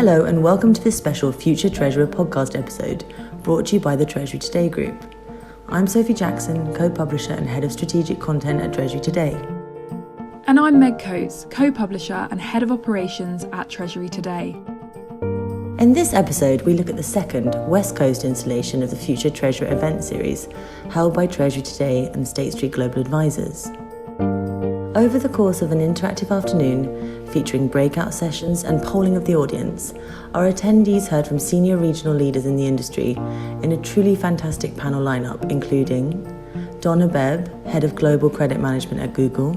Hello and welcome to this special Future Treasurer podcast episode brought to you by the Treasury Today Group. I'm Sophie Jackson, co-publisher and head of strategic content at Treasury Today. And I'm Meg Coates, co-publisher and head of operations at Treasury Today. In this episode, we look at the second West Coast installation of the Future Treasurer event series held by Treasury Today and State Street Global Advisors. Over the course of an interactive afternoon, featuring breakout sessions and polling of the audience, our attendees heard from senior regional leaders in the industry in a truly fantastic panel lineup, including Donna Bebb, Head of Global Credit Management at Google,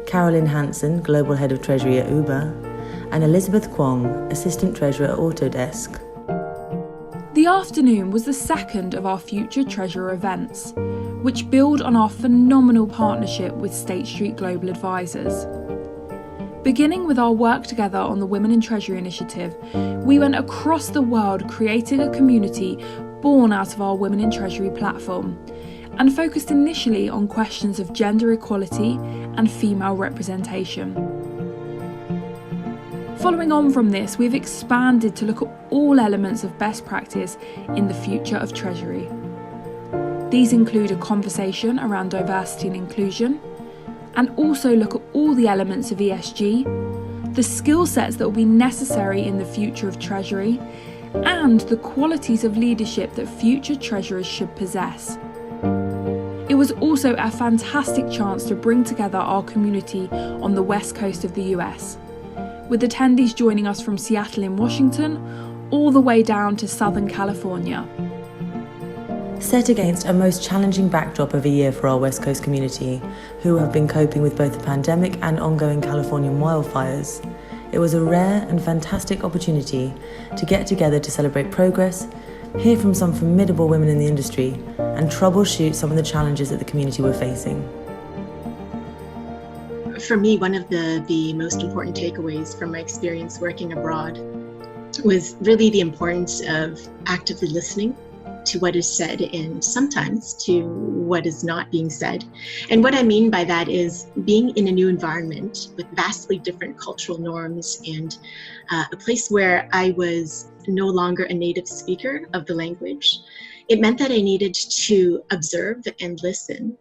Carolyn Hansen, Global Head of Treasury at Uber, and Elizabeth Kwong, Assistant Treasurer at Autodesk. The afternoon was the second of our Future Treasurer events, which build on our phenomenal partnership with State Street Global Advisors. Beginning with our work together on the Women in Treasury initiative, we went across the world creating a community born out of our Women in Treasury platform, and focused initially on questions of gender equality and female representation. Following on from this, we've expanded to look at all elements of best practice in the future of Treasury. These include a conversation around diversity and inclusion, and also look at all the elements of ESG, the skill sets that will be necessary in the future of Treasury, and the qualities of leadership that future Treasurers should possess. It was also a fantastic chance to bring together our community on the west coast of the US, with attendees joining us from Seattle in Washington all the way down to Southern California. Set against a most challenging backdrop of a year for our West Coast community, who have been coping with both the pandemic and ongoing Californian wildfires, it was a rare and fantastic opportunity to get together to celebrate progress, hear from some formidable women in the industry, and troubleshoot some of the challenges that the community were facing. For me, one of the most important takeaways from my experience working abroad was really the importance of actively listening to what is said and sometimes to what is not being said. And what I mean by that is being in a new environment with vastly different cultural norms and a place where I was no longer a native speaker of the language. It meant that I needed to observe and listen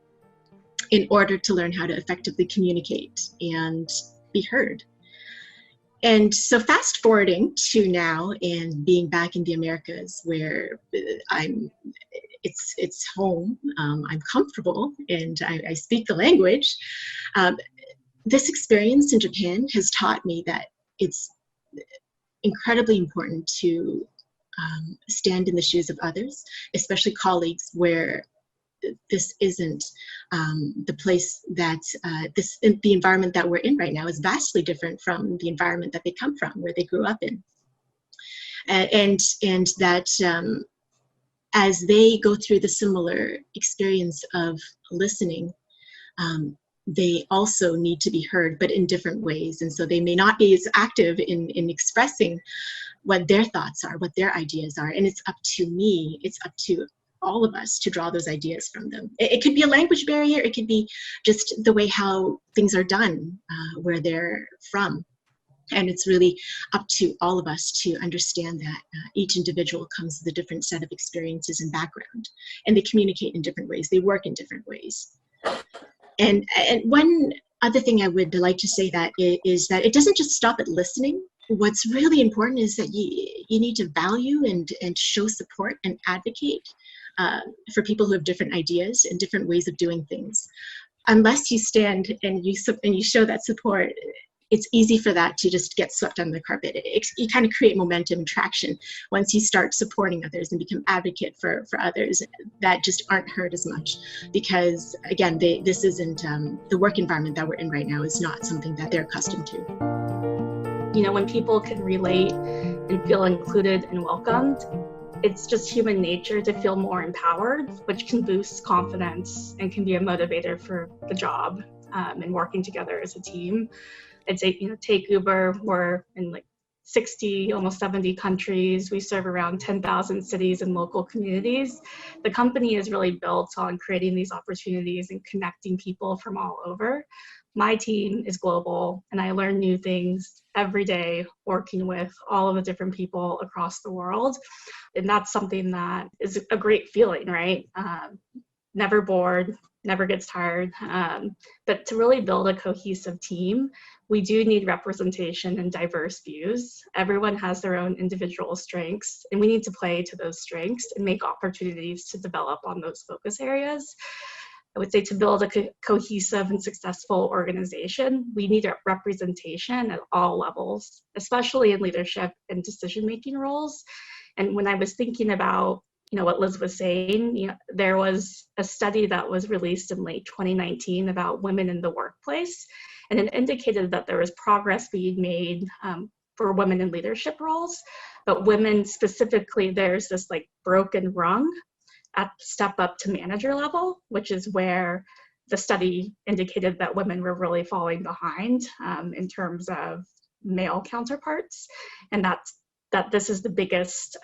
in order to learn how to effectively communicate and be heard. And so fast forwarding to now and being back in the Americas where it's home, I'm comfortable and I speak the language. This experience in Japan has taught me that it's incredibly important to stand in the shoes of others, especially colleagues where this isn't the place that the environment that we're in right now is vastly different from the environment that they come from, where they grew up in, and that as they go through the similar experience of listening, they also need to be heard, but in different ways, and so they may not be as active in expressing what their thoughts are, what their ideas are, and it's up to me, it's up to all of us to draw those ideas from them. It could be a language barrier, it could be just the way how things are done, where they're from. And it's really up to all of us to understand that each individual comes with a different set of experiences and background, and they communicate in different ways, they work in different ways. And one other thing I would like to say that is that it doesn't just stop at listening. What's really important is that you need to value and show support and advocate for people who have different ideas and different ways of doing things. Unless you stand and you show that support, it's easy for that to just get swept under the carpet. You kind of create momentum and traction once you start supporting others and become advocate for others that just aren't heard as much. Because again, this isn't, the work environment that we're in right now is not something that they're accustomed to. You know, when people can relate and feel included and welcomed, it's just human nature to feel more empowered, which can boost confidence and can be a motivator for the job and working together as a team. I'd say, take Uber, we're in like 60, almost 70 countries. We serve around 10,000 cities and local communities. The company is really built on creating these opportunities and connecting people from all over. my team is global, and I learn new things every day working with all of the different people across the world. And that's something that is a great feeling, right? Never bored, never gets tired. But to really build a cohesive team, we do need representation and diverse views. Everyone has their own individual strengths, and we need to play to those strengths and make opportunities to develop on those focus areas. I would say to build a cohesive and successful organization, we need a representation at all levels, especially in leadership and decision-making roles. And when I was thinking about what Liz was saying, there was a study that was released in late 2019 about women in the workplace, and it indicated that there was progress being made for women in leadership roles, but women specifically, there's this like broken rung at step up to manager level, which is where the study indicated that women were really falling behind in terms of male counterparts, and that this is the biggest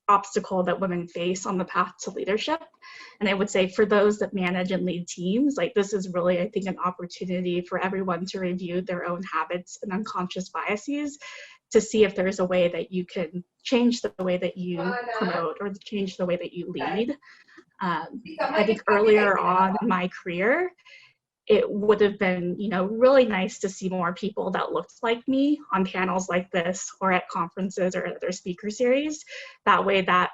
obstacle that women face on the path to leadership. And I would say for those that manage and lead teams, like this is really, I think, an opportunity for everyone to review their own habits and unconscious biases to see if there's a way that you can change the way that you promote or change the way that you lead. I think earlier on in my career, it would have been, really nice to see more people that looked like me on panels like this or at conferences or other speaker series. That way that,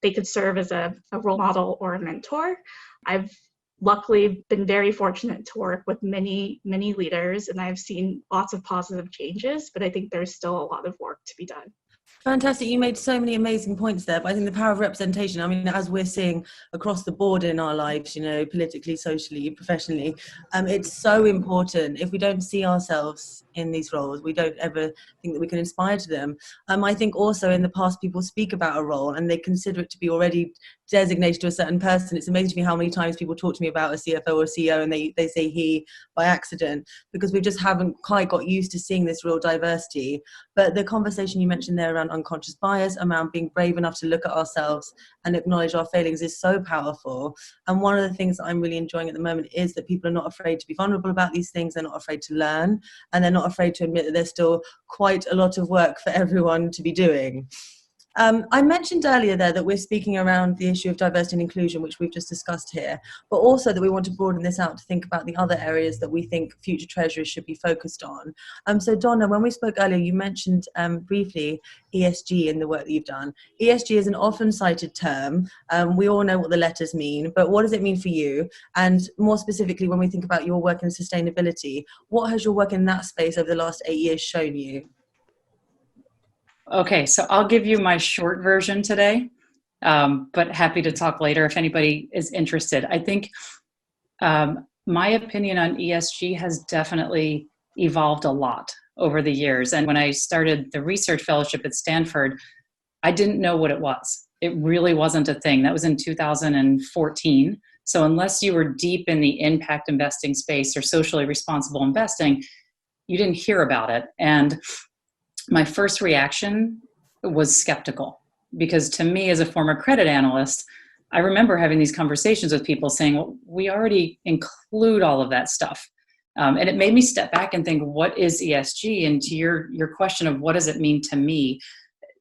they could serve as a role model or a mentor. I've luckily been very fortunate to work with many, many leaders, and I've seen lots of positive changes, but I think there's still a lot of work to be done. Fantastic. You made so many amazing points there, but I think the power of representation, as we're seeing across the board in our lives, politically, socially, professionally, it's so important. If we don't see ourselves in these roles, we don't ever think that we can inspire to them. I think also in the past, people speak about a role and they consider it to be already designated to a certain person. It's amazing to me how many times people talk to me about a CFO or CEO and they say he by accident, because we just haven't quite got used to seeing this real diversity. But the conversation you mentioned there around unconscious bias, around being brave enough to look at ourselves and acknowledge our failings is so powerful. And one of the things that I'm really enjoying at the moment is that people are not afraid to be vulnerable about these things. They're not afraid to learn, and they're not afraid to admit that there's still quite a lot of work for everyone to be doing. I mentioned earlier there that we're speaking around the issue of diversity and inclusion, which we've just discussed here, but also that we want to broaden this out to think about the other areas that we think future treasurers should be focused on. So Donna, when we spoke earlier, you mentioned briefly ESG in the work that you've done. ESG is an often cited term. We all know what the letters mean, but what does it mean for you? And more specifically, when we think about your work in sustainability, what has your work in that space over the last 8 years shown you? Okay, so I'll give you my short version today, but happy to talk later if anybody is interested. I think my opinion on ESG has definitely evolved a lot over the years. And when I started the research fellowship at Stanford, I didn't know what it was. It really wasn't a thing. That was in 2014. So unless you were deep in the impact investing space or socially responsible investing, you didn't hear about it. And my first reaction was skeptical, because to me, as a former credit analyst, I remember having these conversations with people saying, well, we already include all of that stuff. And it made me step back and think, what is ESG? And to your question of what does it mean to me?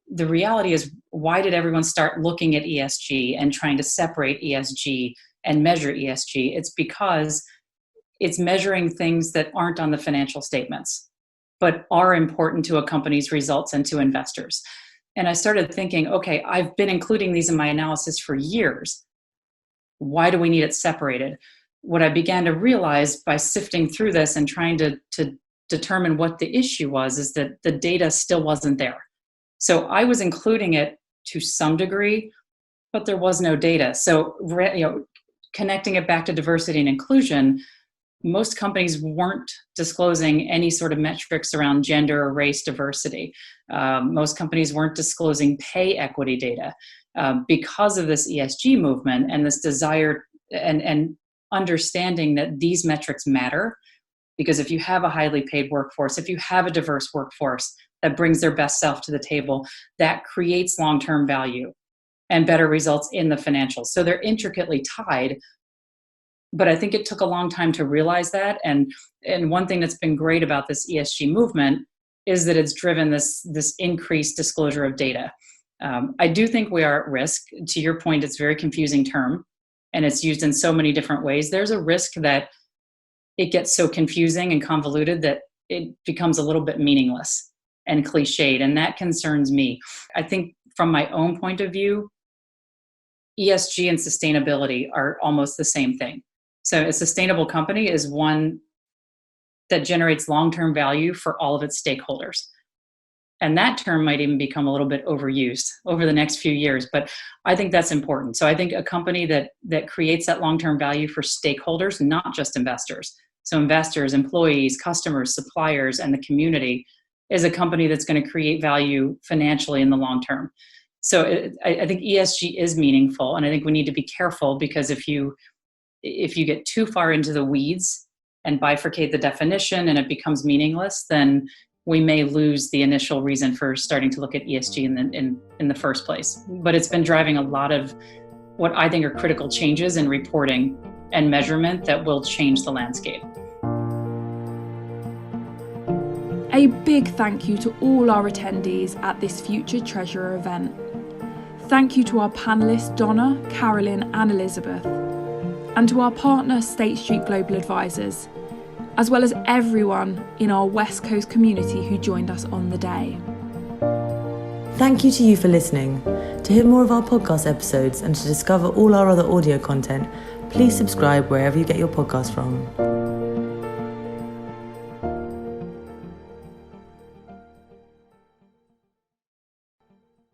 The reality is, why did everyone start looking at ESG and trying to separate ESG and measure ESG? It's because it's measuring things that aren't on the financial statements, but are important to a company's results and to investors. And I started thinking, okay, I've been including these in my analysis for years. Why do we need it separated? What I began to realize by sifting through this and trying to determine what the issue was is that the data still wasn't there. So I was including it to some degree, but there was no data. So, connecting it back to diversity and inclusion, most companies weren't disclosing any sort of metrics around gender or race diversity. Most companies weren't disclosing pay equity data because of this ESG movement and this desire and understanding that these metrics matter. Because if you have a highly paid workforce, if you have a diverse workforce that brings their best self to the table, that creates long-term value and better results in the financials. So they're intricately tied. But I think it took a long time to realize that. And one thing that's been great about this ESG movement is that it's driven this increased disclosure of data. I do think we are at risk. To your point, it's a very confusing term, and it's used in so many different ways. There's a risk that it gets so confusing and convoluted that it becomes a little bit meaningless and cliched, and that concerns me. I think from my own point of view, ESG and sustainability are almost the same thing. So a sustainable company is one that generates long-term value for all of its stakeholders. And that term might even become a little bit overused over the next few years, but I think that's important. So I think a company that creates that long-term value for stakeholders, not just investors. So investors, employees, customers, suppliers, and the community is a company that's going to create value financially in the long term. So I think ESG is meaningful, and I think we need to be careful, because if you get too far into the weeds and bifurcate the definition and it becomes meaningless, then we may lose the initial reason for starting to look at ESG in the first place. But it's been driving a lot of what I think are critical changes in reporting and measurement that will change the landscape. A big thank you to all our attendees at this Future Treasurer event. Thank you to our panellists Donna, Carolyn and Elizabeth, and to our partner State Street Global Advisors, as well as everyone in our West Coast community who joined us on the day. Thank you to you for listening. To hear more of our podcast episodes and to discover all our other audio content, please subscribe wherever you get your podcast from.